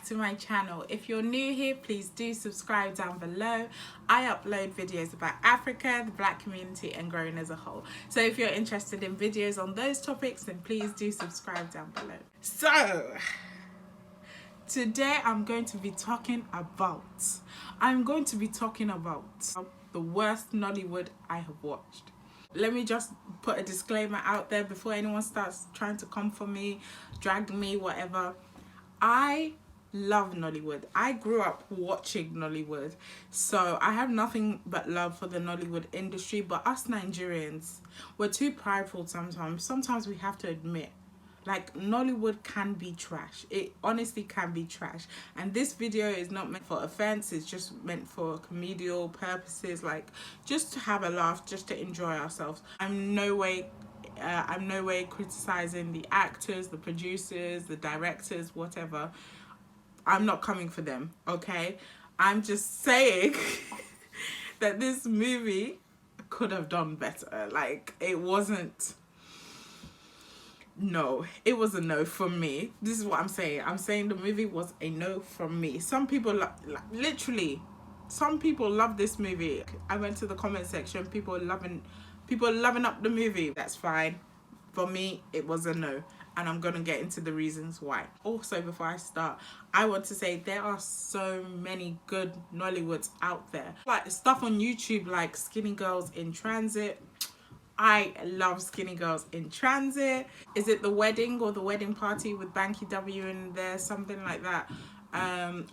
to my channel. If you're new here, please do subscribe down below. I upload videos about Africa, the Black community and growing as a whole. So if you're interested in videos on those topics, then please do subscribe down below. So today I'm going to be talking about the worst Nollywood I have watched. Let me just put a disclaimer out there before anyone starts trying to come for me, drag me, whatever. I love Nollywood. I grew up watching Nollywood, so I have nothing but love for the Nollywood industry. But us Nigerians, we're too prideful sometimes. Sometimes we have to admit, like, Nollywood can be trash. It honestly can be trash. And this video is not meant for offense. It's just meant for comedial purposes, like just to have a laugh, just to enjoy ourselves. I'm no way criticizing the actors, the producers, the directors, whatever. I'm not coming for them, okay? I'm just saying that this movie could have done better. Like, it wasn't... No, it was a no from me. This is what I'm saying. I'm saying the movie was a no from me. Some people, literally, some people love this movie. I went to the comment section, people loving up the movie. That's fine. For me, it was a no. And I'm gonna get into the reasons why. Also, before I start, I want to say there are so many good Nollywoods out there. Like stuff on YouTube like Skinny Girls in Transit. I love Skinny Girls in Transit. Is it The Wedding or The Wedding Party with Banky W in there? Something like that. And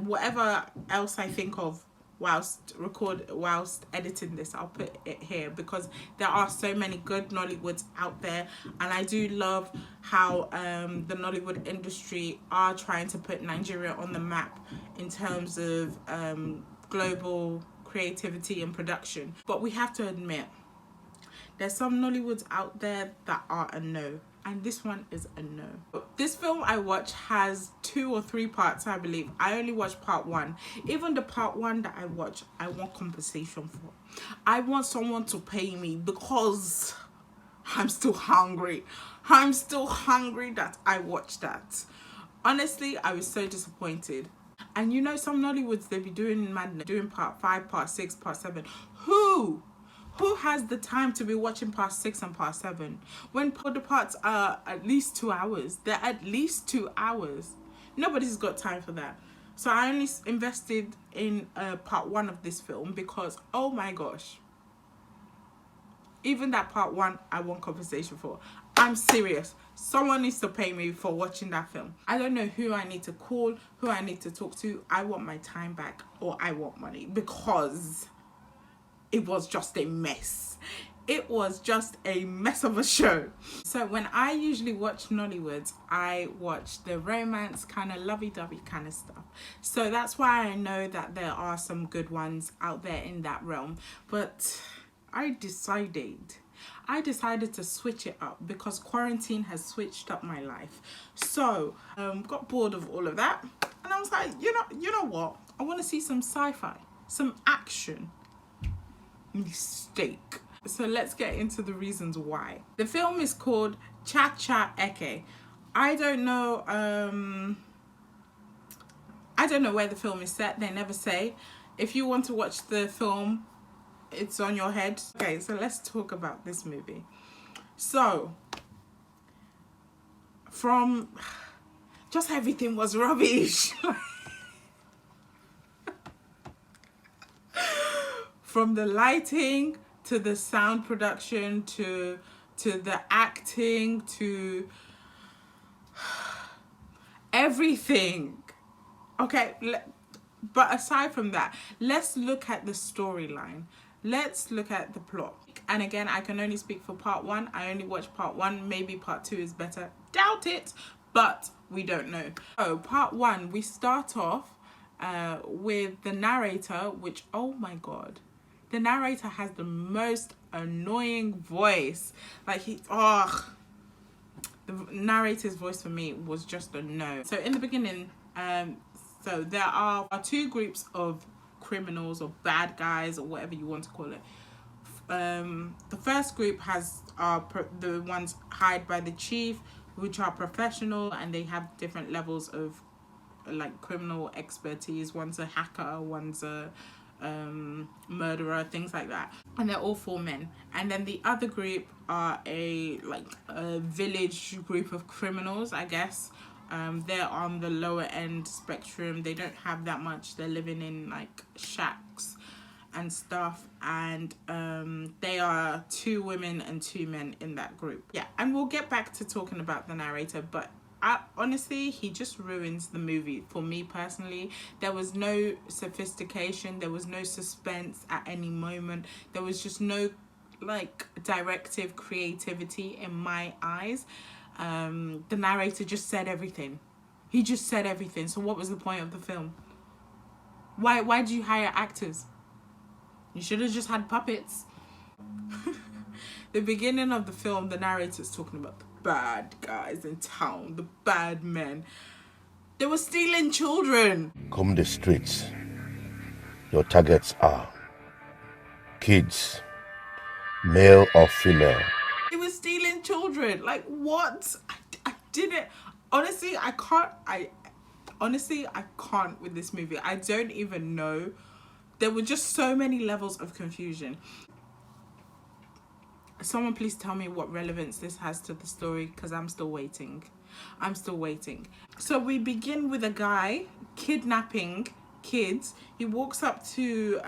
whatever else I think of whilst editing this, I'll put it here, because there are so many good Nollywoods out there. And I do love how the Nollywood industry are trying to put Nigeria on the map in terms of global creativity and production. But we have to admit, there's some Nollywoods out there that are a no, and this one is a no. This film I watched has 2 or 3 parts, I believe. I only watched part 1. Even the part 1 that I watched, I want compensation for. I want someone to pay me because I'm still hungry. I'm still hungry that I watched that. Honestly, I was so disappointed. And you know, some Nollywoods, they be doing madness, doing part 5, part 6, part 7. Who has the time to be watching part 6 and part 7? When the parts are at least 2 hours. They're at least 2 hours. Nobody's got time for that. So I only invested in part 1 of this film because, oh my gosh. Even that part 1, I want compensation for. I'm serious. Someone needs to pay me for watching that film. I don't know who I need to call, who I need to talk to. I want my time back, or I want money, because it was just a mess. It was just a mess of a show. So when I usually watch Nollywoods, I watch the romance kind of lovey-dovey kind of stuff. So that's why I know that there are some good ones out there in that realm. But I decided to switch it up because quarantine has switched up my life. So got bored of all of that, and I was like, you know what? I want to see some sci-fi, some action. Mistake. So let's get into the reasons why. The film is called Cheche. I don't know where the film is set. They never say. If you want to watch the film, it's on your head. Okay, so let's talk about this movie. So just everything was rubbish. From the lighting to the sound production to the acting to everything. Okay, but aside from that, let's look at the storyline. Let's look at the plot. And again, I can only speak for part 1. I only watched part 1. Maybe part 2 is better. Doubt it, but we don't know. So part 1, we start off with the narrator, which, oh my God. The narrator has the most annoying voice. Like the narrator's voice for me was just a no. So in the beginning, so there are 2 groups of criminals or bad guys or whatever you want to call it. The first group are the ones hired by the chief, which are professional, and they have different levels of like criminal expertise. One's a hacker, one's a murderer, things like that, and they're all 4 men. And then the other group are a village group of criminals, I guess. They're on the lower end spectrum. They don't have that much. They're living in like shacks and stuff, and they are 2 women and 2 men in that group. Yeah, and we'll get back to talking about the narrator, but honestly, he just ruins the movie for me personally. There was no sophistication, there was no suspense at any moment, there was just no like directive creativity in my eyes. The narrator just said everything. He just said everything. So what was the point of the film? Why do you hire actors? You should have just had puppets. The beginning of the film, the narrator's talking about the bad guys in town, the bad men. They were stealing children. Come the streets. Your targets are kids, male or female. They were stealing children. Like, what? I didn't. Honestly, I can't with this movie. I don't even know. There were just so many levels of confusion. Someone please tell me what relevance this has to the story, because I'm still waiting. So we begin with a guy kidnapping kids. He walks up to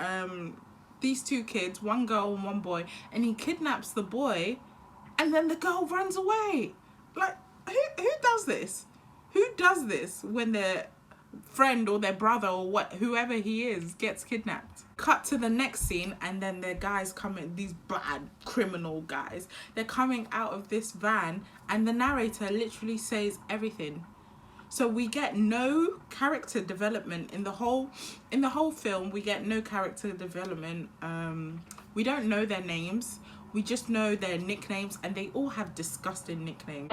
these 2 kids, 1 girl and 1 boy, and he kidnaps the boy, and then the girl runs away. Like, who does this? Who does this when their friend or their brother or whoever he is gets kidnapped? Cut to the next scene, and then the guys coming, these bad criminal guys, they're coming out of this van, and the narrator literally says everything. So we get no character development in the whole film. We get no character development. We don't know their names. We just know their nicknames, and they all have disgusting nicknames.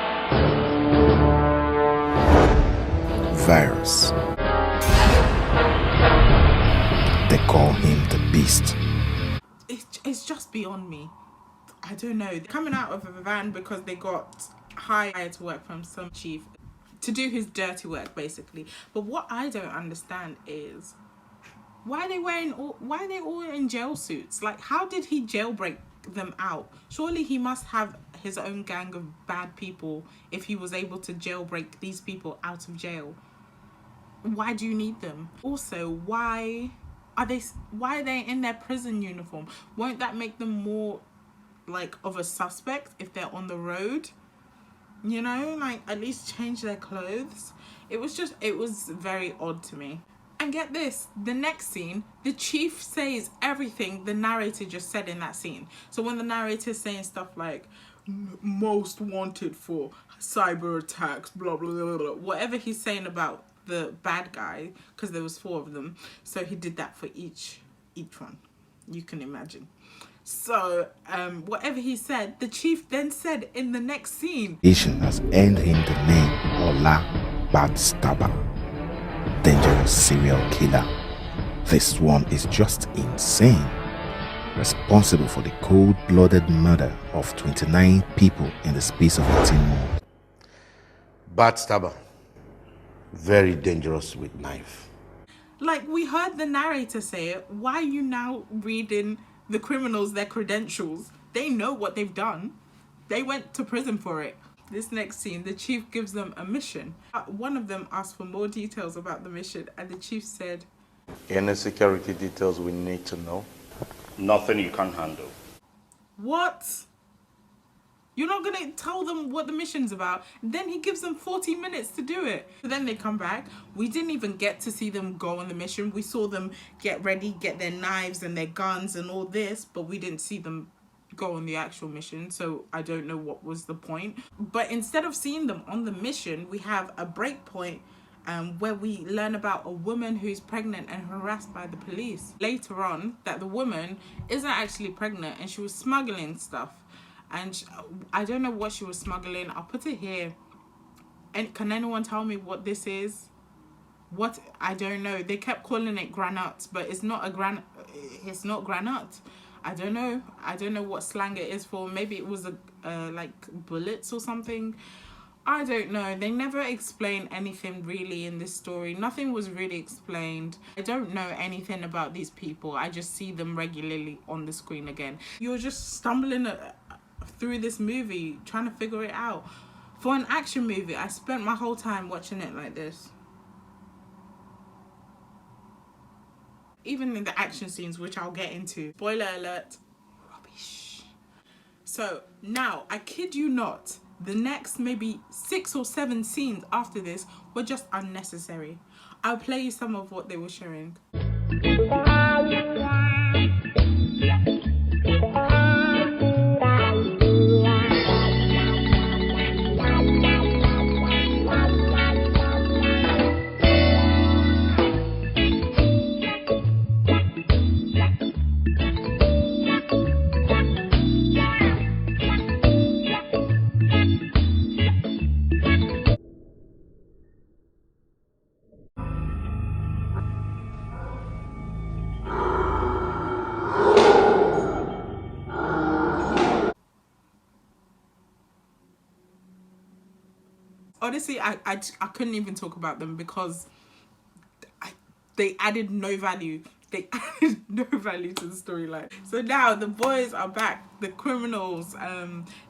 Virus. They call him the Beast. It's just beyond me. I don't know. They're coming out of a van because they got hired to work from some chief to do his dirty work, basically. But what I don't understand is why are they all in jail suits? Like, how did he jailbreak them out? Surely he must have his own gang of bad people if he was able to jailbreak these people out of jail. Why do you need them? Also, why are they in their prison uniform? Won't that make them more like of a suspect if they're on the road? You know, like, at least change their clothes. It was very odd to me. And get this, the next scene, the chief says everything the narrator just said in that scene. So when the narrator's saying stuff like, most wanted for cyber attacks, blah, blah, blah, blah, whatever he's saying about the bad guy, because there was 4 of them, so he did that for each one. You can imagine. So whatever he said, the chief then said in the next scene, Asian has earned him the name Ola Badstabber, dangerous serial killer. This one is just insane, responsible for the cold-blooded murder of 29 people in the space of 18 months. Badstabber. Very dangerous with knife. like, we heard the narrator say it. Why are you now reading the criminals their credentials? They know what they've done. They went to prison for it. This next scene, the chief gives them a mission. One of them asked for more details about the mission, and the chief said, Any security details we need to know? Nothing you can't handle. what? You're not going to tell them what the mission's about? Then he gives them 40 minutes to do it. Then they come back. We didn't even get to see them go on the mission. We saw them get ready, get their knives and their guns and all this, but we didn't see them go on the actual mission. So I don't know what was the point. But instead of seeing them on the mission, we have a break point where we learn about a woman who's pregnant and harassed by the police. Later on, that the woman isn't actually pregnant and she was smuggling stuff. And I don't know what she was smuggling. I'll put it here. And can anyone tell me what this is? What? I don't know. They kept calling it granite, but it's not a it's not granite. I don't know. I don't know what slang it is for. Maybe it was like bullets or something. I don't know. They never explain anything really in this story. Nothing was really explained. I don't know anything about these people. I just see them regularly on the screen again. You're just stumbling through this movie trying to figure it out. For an action movie, I spent my whole time watching it like this. Even in the action scenes, which I'll get into. Spoiler alert. Rubbish. So now, I kid you not, the next maybe 6 or 7 scenes after this were just unnecessary. I'll play you some of what they were showing. Honestly, I couldn't even talk about them because they added no value. They added no value to the storyline. So now the boys are back. The criminals,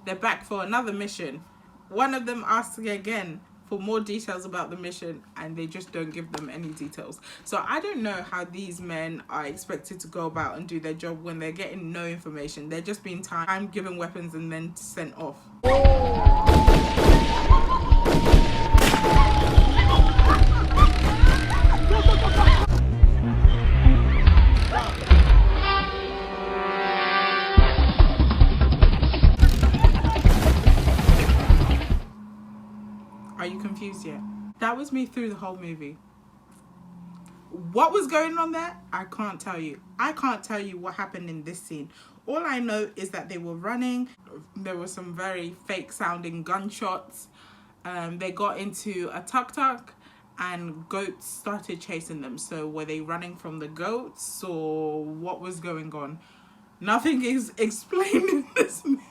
they're back for another mission. One of them asks again for more details about the mission, and they just don't give them any details. So I don't know how these men are expected to go about and do their job when they're getting no information. They're just being time given weapons and then sent off. Are you confused yet? That was me through the whole movie. What was going on there? I can't tell you. I can't tell you what happened in this scene. All I know is that they were running. There were some very fake sounding gunshots. They got into a tuk-tuk and goats started chasing them. So were they running from the goats or what was going on? Nothing is explained in this movie.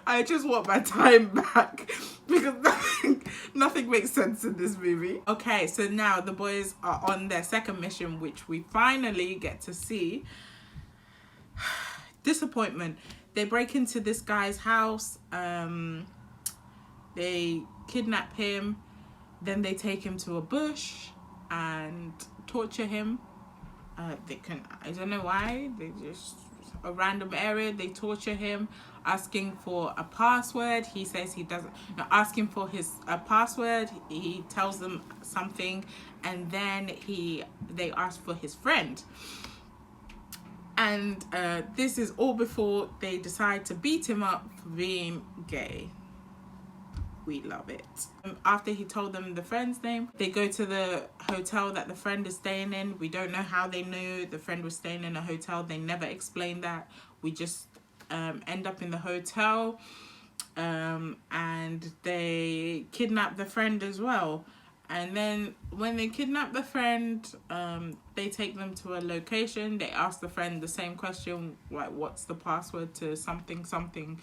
I just want my time back because nothing makes sense in this movie. Okay, so now the boys are on their second mission, which we finally get to see. Disappointment. They break into this guy's house. They kidnap him. Then they take him to a bush and torture him. I don't know why. They just, a random area, they torture him, asking for a password. He says he doesn't, asking for a password. He tells them something, and then they ask for his friend. And this is all before they decide to beat him up for being gay. We love it. After he told them the friend's name, they go to the hotel that the friend is staying in. We don't know how they knew the friend was staying in a hotel. They never explained that. We just end up in the hotel, and they kidnap the friend as well. And then when they kidnap the friend, they take them to a location. They ask the friend the same question, like, what's the password to something something.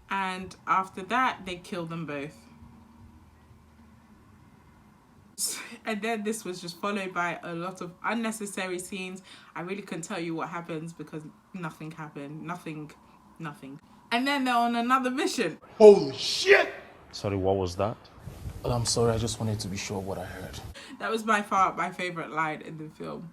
And after that, they kill them both. And then this was just followed by a lot of unnecessary scenes. I really couldn't tell you what happens because nothing happened. Nothing. And then they're on another mission. Holy shit! Sorry, what was that? I'm sorry, I just wanted to be sure what I heard. That was by far my favourite line in the film.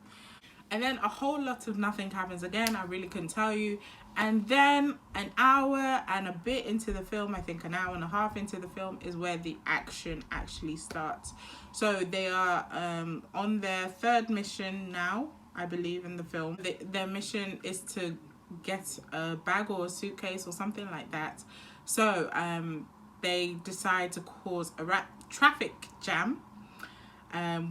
And then a whole lot of nothing happens again. I really couldn't tell you. And then an hour and a bit into the film, I think an hour and a half into the film, is where the action actually starts. So they are on their third mission now, I believe, in the film. Their mission is to get a bag or a suitcase or something like that. So they decide to cause a traffic jam.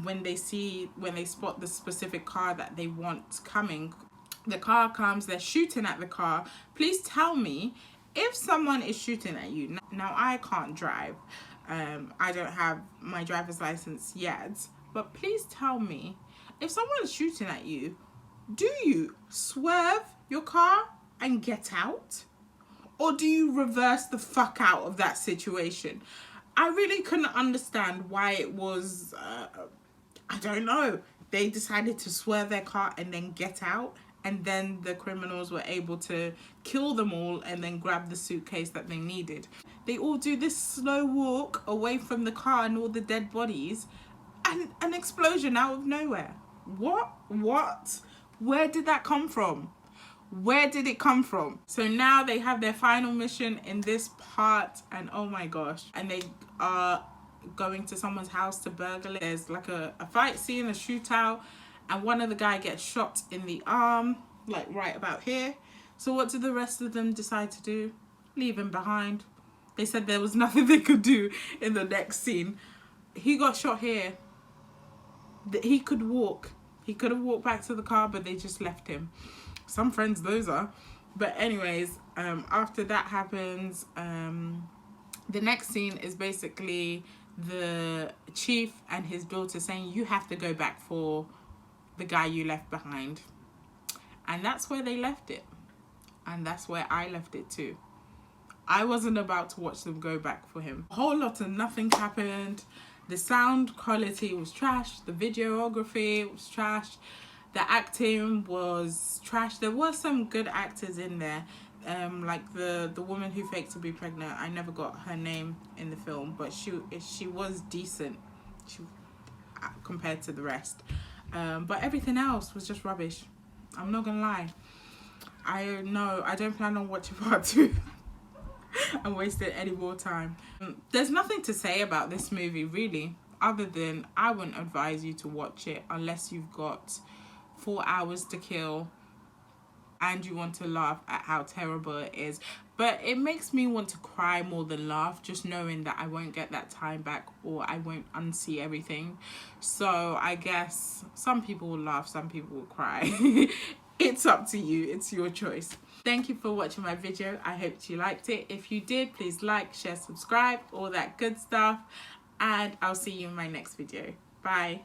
When they spot the specific car that they want coming. The car comes, they're shooting at the car. Please tell me, if someone is shooting at you, now I can't drive, I don't have my driver's license yet, but please tell me, if someone is shooting at you, do you swerve your car and get out? Or do you reverse the fuck out of that situation? I really couldn't understand why it was, I don't know. They decided to swerve their car and then get out. And then the criminals were able to kill them all and then grab the suitcase that they needed. They all do this slow walk away from the car and all the dead bodies. And an explosion out of nowhere. What? Where did that come from? Where did it come from? So now they have their final mission in this part, and oh my gosh. And they are going to someone's house to burgle it. There's like a fight scene, a shootout, and one of the guy gets shot in the arm, like right about here. So what did the rest of them decide to do? Leave him behind. They said there was nothing they could do in the next scene. He got shot here. He could walk. He could have walked back to the car, but they just left him. Some friends those are. But anyways, after that happens, the next scene is basically the chief and his daughter saying, you have to go back for the guy you left behind. And that's where they left it. And that's where I left it too. I wasn't about to watch them go back for him. A whole lot of nothing happened. The sound quality was trash. The videography was trash. The acting was trash. There were some good actors in there. Like the woman who faked to be pregnant. I never got her name in the film, but she was decent compared to the rest. But everything else was just rubbish. I'm not gonna lie. I don't plan on watching part 2 and wasting any more time. There's nothing to say about this movie really, other than I wouldn't advise you to watch it unless you've got 4 hours to kill and you want to laugh at how terrible it is. But it makes me want to cry more than laugh, just knowing that I won't get that time back or I won't unsee everything. So I guess some people will laugh, some people will cry. It's up to you. It's your choice. Thank you for watching my video. I hope you liked it. If you did, please like, share, subscribe, all that good stuff. And I'll see you in my next video. Bye.